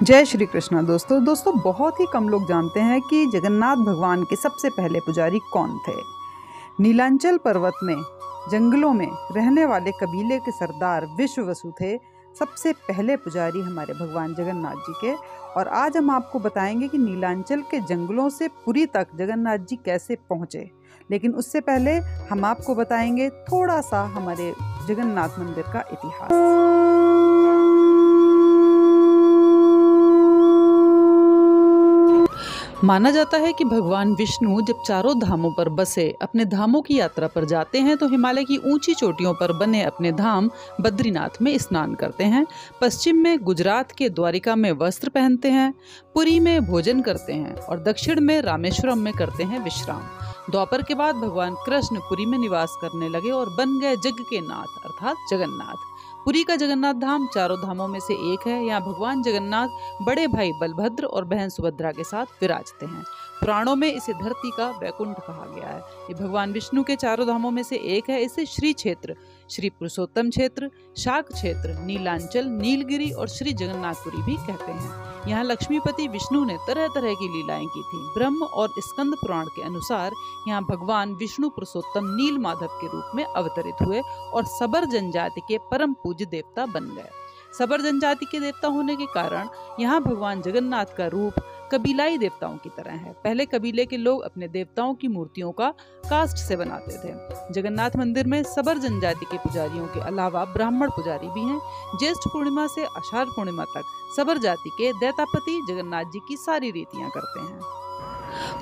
जय श्री कृष्णा। दोस्तों बहुत ही कम लोग जानते हैं कि जगन्नाथ भगवान के सबसे पहले पुजारी कौन थे। नीलांचल पर्वत में जंगलों में रहने वाले कबीले के सरदार विश्ववसु थे सबसे पहले पुजारी हमारे भगवान जगन्नाथ जी के। और आज हम आपको बताएंगे कि नीलांचल के जंगलों से पुरी तक जगन्नाथ जी कैसे पहुँचे। लेकिन उससे पहले हम आपको बताएंगे थोड़ा सा हमारे जगन्नाथ मंदिर का इतिहास। माना जाता है कि भगवान विष्णु जब चारों धामों पर बसे अपने धामों की यात्रा पर जाते हैं तो हिमालय की ऊंची चोटियों पर बने अपने धाम बद्रीनाथ में स्नान करते हैं, पश्चिम में गुजरात के द्वारिका में वस्त्र पहनते हैं, पुरी में भोजन करते हैं और दक्षिण में रामेश्वरम में करते हैं विश्राम। द्वापर के बाद भगवान कृष्ण पुरी में निवास करने लगे और बन गए जग के नाथ अर्थात जगन्नाथ। पुरी का जगन्नाथ धाम चारों धामों में से एक है। यहाँ भगवान जगन्नाथ बड़े भाई बलभद्र और बहन सुभद्रा के साथ विराजते हैं। पुराणों में इसे धरती का वैकुंठ कहा गया है। ये भगवान विष्णु के चारों धामों में से एक है। इसे श्री क्षेत्र, श्री पुरुषोत्तम क्षेत्र, शाक क्षेत्र, नीलांचल, नीलगिरी और श्री जगन्नाथपुरी भी कहते हैं। यहाँ लक्ष्मीपति विष्णु ने तरह तरह की लीलाएं की थी। ब्रह्म और स्कंद पुराण के अनुसार यहाँ भगवान विष्णु पुरुषोत्तम नील माधव के रूप में अवतरित हुए और सबर जनजाति के परम पूज्य देवता बन गए। सबर जनजाति के देवता होने के कारण यहाँ भगवान जगन्नाथ का रूप कबीलाई देवताओं की तरह है। पहले कबीले के लोग अपने देवताओं की मूर्तियों का काष्ठ से बनाते थे। जगन्नाथ मंदिर में सबर जनजाति के पुजारियों के अलावा ब्राह्मण पुजारी भी हैं। ज्येष्ठ पूर्णिमा से आषाढ़ पूर्णिमा तक सबर जाति के दैतापति जगन्नाथ जी की सारी रीतियां करते हैं।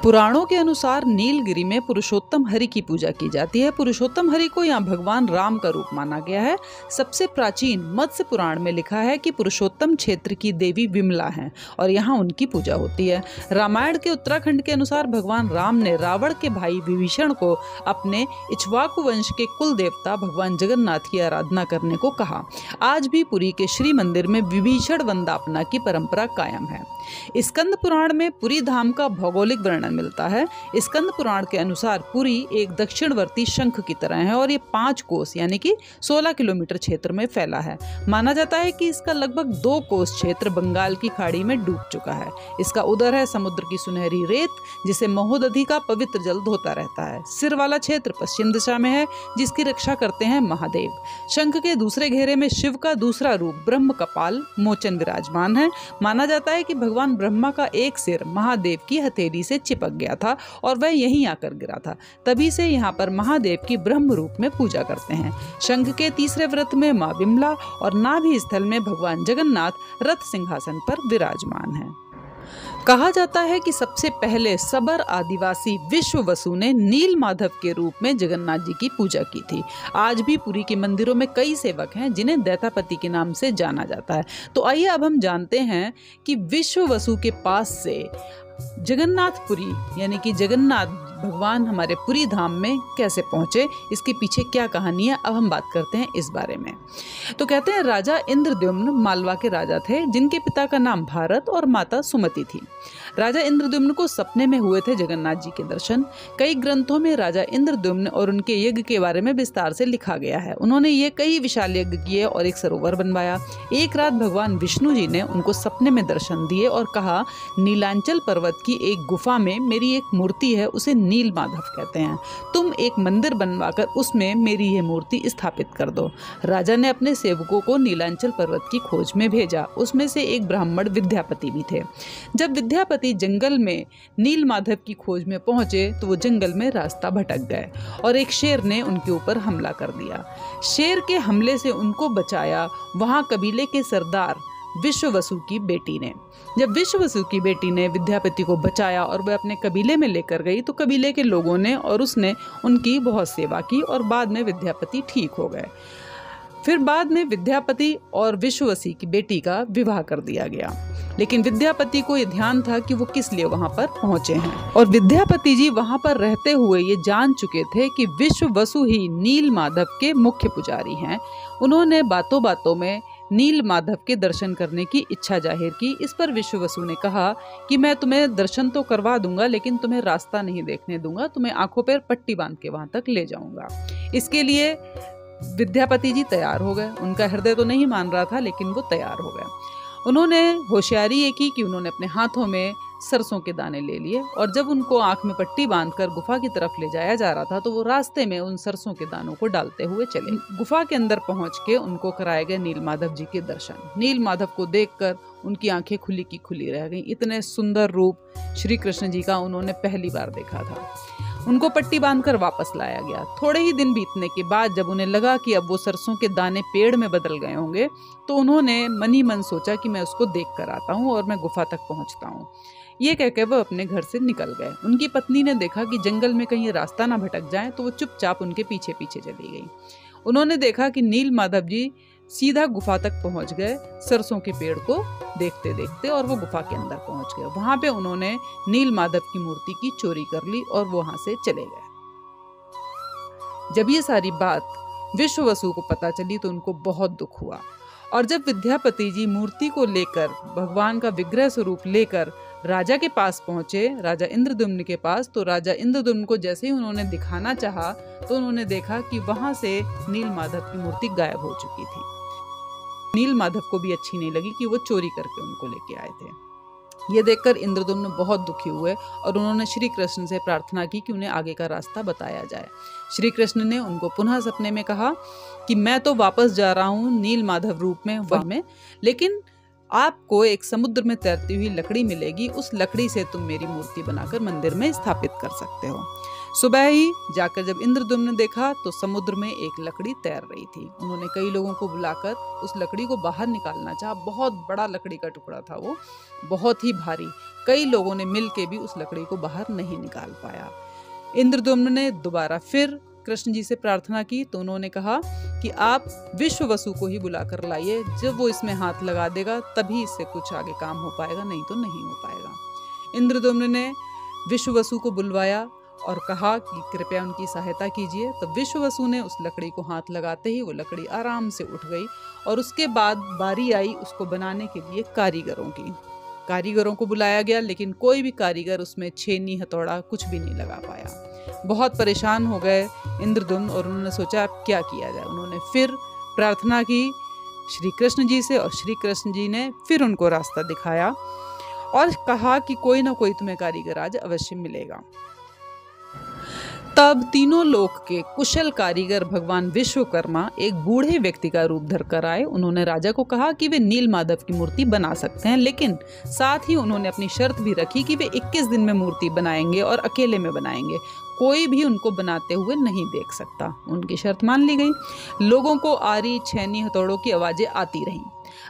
पुराणों के अनुसार नीलगिरी में पुरुषोत्तम हरि की पूजा की जाती है। पुरुषोत्तम हरि को यहाँ भगवान राम का रूप माना गया है। सबसे प्राचीन मत्स्य पुराण में लिखा है कि पुरुषोत्तम क्षेत्र की देवी विमला हैं और यहाँ उनकी पूजा होती है। रामायण के उत्तराखंड के अनुसार भगवान राम ने रावण के भाई विभीषण को अपने इक्ष्वाकु वंश के कुल देवता भगवान जगन्नाथ की आराधना करने को कहा। आज भी पुरी के श्री मंदिर में विभीषण वंदापना की परंपरा कायम है। स्कंद पुराण में पुरी धाम का भौगोलिक वर्णन मिलता है। स्कंद पुराण के अनुसार पुरी एक दक्षिणवर्ती शंख की तरह है और ये 5 कोस यानी कि 16 किलोमीटर क्षेत्र में फैला है। माना जाता है कि इसका लगभग 2 कोस क्षेत्र बंगाल की खाड़ी में डूब चुका है। इसका उदर है समुद्र की सुनहरी रेत जिसे महोदधि का पवित्र जल धोता रहता है। सिर वाला क्षेत्र पश्चिम दिशा में है जिसकी रक्षा करते हैं महादेव। शंख के दूसरे घेरे में शिव का दूसरा रूप ब्रह्म कपाल मोचन विराजमान है। माना जाता है कि भगवान ब्रह्मा का एक सिर महादेव की हथेली से चिपक गया था और वह यहीं आकर गिरा था। तभी से यहाँ पर महादेव की ब्रह्म रूप में पूजा करते हैं। शंख के तीसरे व्रत में मां विमला और नाभि स्थल में भगवान जगन्नाथ रथ सिंहासन पर विराजमान हैं। कहा जाता है कि सबसे पहले सबर आदिवासी विश्ववसु ने नील माधव के रूप में जगन्नाथ जी की पूजा की थी। आज भी पुरी के मंदिरों में कई सेवक हैं जिन्हें दैतापति के नाम से जाना जाता है। तो आइए अब हम जानते हैं कि विश्ववसु के पास से जगन्नाथपुरी यानी कि जगन्नाथ भगवान हमारे पुरी धाम में कैसे पहुंचे, इसके पीछे क्या कहानी है। अब हम बात करते हैं इस बारे में। तो कहते हैं राजा इंद्रद्युम्न मालवा के राजा थे जिनके पिता का नाम भारत और माता सुमति थी। राजा इंद्रद्युम्न को सपने में हुए थे जगन्नाथ जी के दर्शन। कई ग्रंथों में राजा इंद्रद्युम्न और उनके यज्ञ के बारे में विस्तार से लिखा गया है। उन्होंने ये कई विशाल यज्ञ किए और एक सरोवर बनवाया। एक रात भगवान विष्णु जी ने उनको सपने में दर्शन दिए और कहा, नीलांचल पर्वत की एक गुफा में मेरी एक मूर्ति है, उसे नील माधव कहते हैं। तुम एक मंदिर बनवाकर उसमें मेरी यह मूर्ति स्थापित कर दो। राजा ने अपने सेवकों को नीलांचल पर्वत की खोज में भेजा। उसमें से एक ब्राह्मण विद्यापति भी थे। जब विद्यापति जंगल में नील माधव की खोज में पहुंचे तो वो जंगल में रास्ता भटक गए और एक शेर ने उनके ऊपर हमला कर दिया। शेर के हमले से उनको बचाया वहां कबीले के सरदार विश्ववसु की बेटी ने। जब विश्ववसु की बेटी ने विद्यापति को बचाया और वह अपने कबीले में लेकर गई तो कबीले के लोगों ने और उसने उनकी बहुत सेवा की और बाद में विद्यापति ठीक हो गए। फिर बाद में विद्यापति और विश्ववसु की बेटी का विवाह कर दिया गया। लेकिन विद्यापति को ये ध्यान था कि वो किस लिए वहां पर पहुंचे हैं और विद्यापति जी वहां पर रहते हुए ये जान चुके थे कि विश्ववसु ही नील माधव के मुख्य पुजारी हैं। उन्होंने बातों बातों में नील माधव के दर्शन करने की इच्छा जाहिर की। इस पर विश्ववसु ने कहा कि मैं तुम्हें दर्शन तो करवा दूंगा लेकिन तुम्हें रास्ता नहीं देखने दूंगा, तुम्हें आंखों पर पट्टी बांध के वहां तक ले जाऊंगा। इसके लिए विद्यापति जी तैयार हो गए। उनका हृदय तो नहीं मान रहा था लेकिन वो तैयार हो गए उन्होंने होशियारी ये की कि उन्होंने अपने हाथों में सरसों के दाने ले लिए और जब उनको आंख में पट्टी बांधकर गुफा की तरफ ले जाया जा रहा था तो वो रास्ते में उन सरसों के दानों को डालते हुए चले। गुफा के अंदर पहुंच के उनको कराए गए नीलमाधव जी के दर्शन। नीलमाधव को देखकर उनकी आंखें खुली की खुली रह गईं। इतने सुंदर रूप श्री कृष्ण जी का उन्होंने पहली बार देखा था। उनको पट्टी बांधकर वापस लाया गया। थोड़े ही दिन बीतने के बाद जब उन्हें लगा कि अब वो सरसों के दाने पेड़ में बदल गए होंगे तो उन्होंने मन ही मन सोचा कि मैं उसको देख कर आता हूँ और मैं गुफा तक पहुँचता हूँ। ये कहकर वह अपने घर से निकल गए। उनकी पत्नी ने देखा कि जंगल में कहीं रास्ता ना भटक जाए तो वो चुपचाप उनके पीछे पीछे चली गई। उन्होंने देखा कि नीलमाधव जी सीधा गुफा तक पहुंच गए सरसों के पेड़ को देखते देखते और वो गुफा के अंदर पहुंच गए। वहां पे उन्होंने नीलमाधव की मूर्ति की चोरी कर ली और वो वहां से चले गए। जब ये सारी बात विश्ववसु को पता चली तो उनको बहुत दुख हुआ और जब विद्यापति जी मूर्ति को लेकर भगवान का विग्रह स्वरूप लेकर राजा के पास पहुंचे, राजा इंद्रद्युम्न के पास, तो राजा इंद्रद्युम्न को जैसे ही उन्होंने दिखाना चाहा तो उन्होंने देखा कि वहां से नीलमाधव की मूर्ति गायब हो चुकी थी। नीलमाधव को भी अच्छी नहीं लगी कि वो चोरी करके उनको लेके आए थे। ये देखकर इंद्रद्युम्न बहुत दुखी हुए और उन्होंने श्री कृष्ण से प्रार्थना की कि उन्हें आगे का रास्ता बताया जाए। श्री कृष्ण ने उनको पुनः सपने में कहा कि मैं तो वापस जा रहा हूँ नीलमाधव रूप में वन में, लेकिन आपको एक समुद्र में तैरती हुई लकड़ी मिलेगी, उस लकड़ी से तुम मेरी मूर्ति बनाकर मंदिर में स्थापित कर सकते हो। सुबह ही जाकर जब इंद्रद्युम्न ने देखा तो समुद्र में एक लकड़ी तैर रही थी। उन्होंने कई लोगों को बुलाकर उस लकड़ी को बाहर निकालना चाहा। बहुत बड़ा लकड़ी का टुकड़ा था वो, बहुत ही भारी। कई लोगों ने मिल के भी उस लकड़ी को बाहर नहीं निकाल पाया। इंद्रद्युम्न ने दोबारा फिर कृष्ण जी से प्रार्थना की तो उन्होंने कहा कि आप विश्ववसु को ही बुलाकर लाइए, जब वो इसमें हाथ लगा देगा तभी इससे कुछ आगे काम हो पाएगा, नहीं तो नहीं हो पाएगा। इंद्रद्युम्न ने विश्ववसु को बुलवाया और कहा कि कृपया उनकी सहायता कीजिए। तब विश्ववसु ने उस लकड़ी को हाथ लगाते ही वो लकड़ी आराम से उठ गई और उसके बाद बारी आई उसको बनाने के लिए कारीगरों की। कारीगरों को बुलाया गया लेकिन कोई भी कारीगर उसमें छेनी हथौड़ा कुछ भी नहीं लगा पाया। बहुत परेशान हो गए इंद्रद्युम्न और उन्होंने सोचा अब क्या किया जाए। उन्होंने फिर प्रार्थना की श्री कृष्ण जी से और श्री कृष्ण जी ने फिर उनको रास्ता दिखाया और कहा कि कोई ना कोई तुम्हें कारीगर आज अवश्य मिलेगा। तब तीनों लोक के कुशल कारीगर भगवान विश्वकर्मा एक बूढ़े व्यक्ति का रूप धरकर आए। उन्होंने राजा को कहा कि वे नीलमाधव की मूर्ति बना सकते हैं, लेकिन साथ ही उन्होंने अपनी शर्त भी रखी कि वे 21 दिन में मूर्ति बनाएंगे और अकेले में बनाएंगे, कोई भी उनको बनाते हुए नहीं देख सकता। उनकी शर्त मान ली गई। लोगों को आरी छेनी हथौड़ों की आवाजें आती रहीं।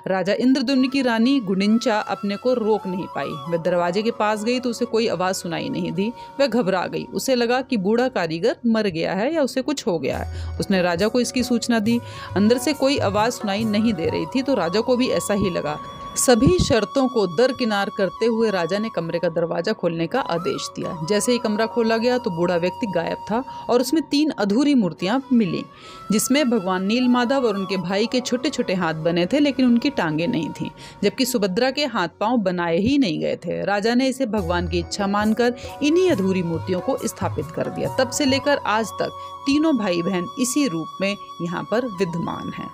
राजा इंद्रद्युम्न की रानी गुडिंचा अपने को रोक नहीं पाई। वह दरवाजे के पास गई तो उसे कोई आवाज़ सुनाई नहीं दी। वह घबरा गई। उसे लगा कि बूढ़ा कारीगर मर गया है या उसे कुछ हो गया है। उसने राजा को इसकी सूचना दी। अंदर से कोई आवाज़ सुनाई नहीं दे रही थी तो राजा को भी ऐसा ही लगा। सभी शर्तों को दरकिनार करते हुए राजा ने कमरे का दरवाजा खोलने का आदेश दिया। जैसे ही कमरा खोला गया तो बूढ़ा व्यक्ति गायब था और उसमें 3 अधूरी मूर्तियां मिली, जिसमें भगवान नीलमाधव और उनके भाई के छोटे छोटे हाथ बने थे लेकिन उनकी टांगें नहीं थीं, जबकि सुभद्रा के हाथ पांव बनाए ही नहीं गए थे। राजा ने इसे भगवान की इच्छा मानकर इन्हीं अधूरी मूर्तियों को स्थापित कर दिया। तब से लेकर आज तक तीनों भाई बहन इसी रूप में यहाँ पर विद्यमान हैं।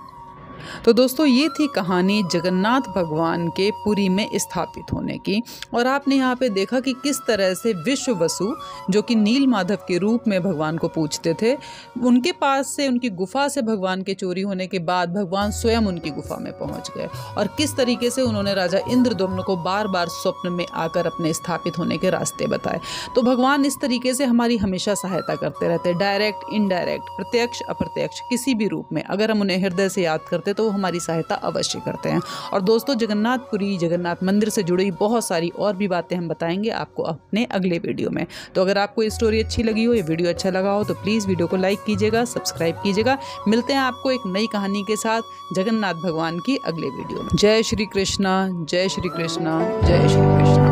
तो दोस्तों ये थी कहानी जगन्नाथ भगवान के पुरी में स्थापित होने की। और आपने यहाँ पे देखा कि किस तरह से विश्ववसु जो कि नीलमाधव के रूप में भगवान को पूजते थे, उनके पास से उनकी गुफा से भगवान के चोरी होने के बाद भगवान स्वयं उनकी गुफा में पहुँच गए और किस तरीके से उन्होंने राजा इंद्रद्युम्न को बार बार स्वप्न में आकर अपने स्थापित होने के रास्ते बताए। तो भगवान इस तरीके से हमारी हमेशा सहायता करते रहते, डायरेक्ट इनडायरेक्ट, प्रत्यक्ष अप्रत्यक्ष, किसी भी रूप में अगर हम उन्हें हृदय से याद करते तो हमारी सहायता अवश्य करते हैं। और दोस्तों जगन्नाथपुरी जगन्नाथ मंदिर से जुड़ी बहुत सारी और भी बातें हम बताएंगे आपको अपने अगले वीडियो में। तो अगर आपको ये स्टोरी अच्छी लगी हो, ये वीडियो अच्छा लगा हो तो प्लीज़ वीडियो को लाइक कीजिएगा, सब्सक्राइब कीजिएगा। मिलते हैं आपको एक नई कहानी के साथ जगन्नाथ भगवान की अगले वीडियो में। जय श्री कृष्णा, जय श्री कृष्णा, जय श्री कृष्णा।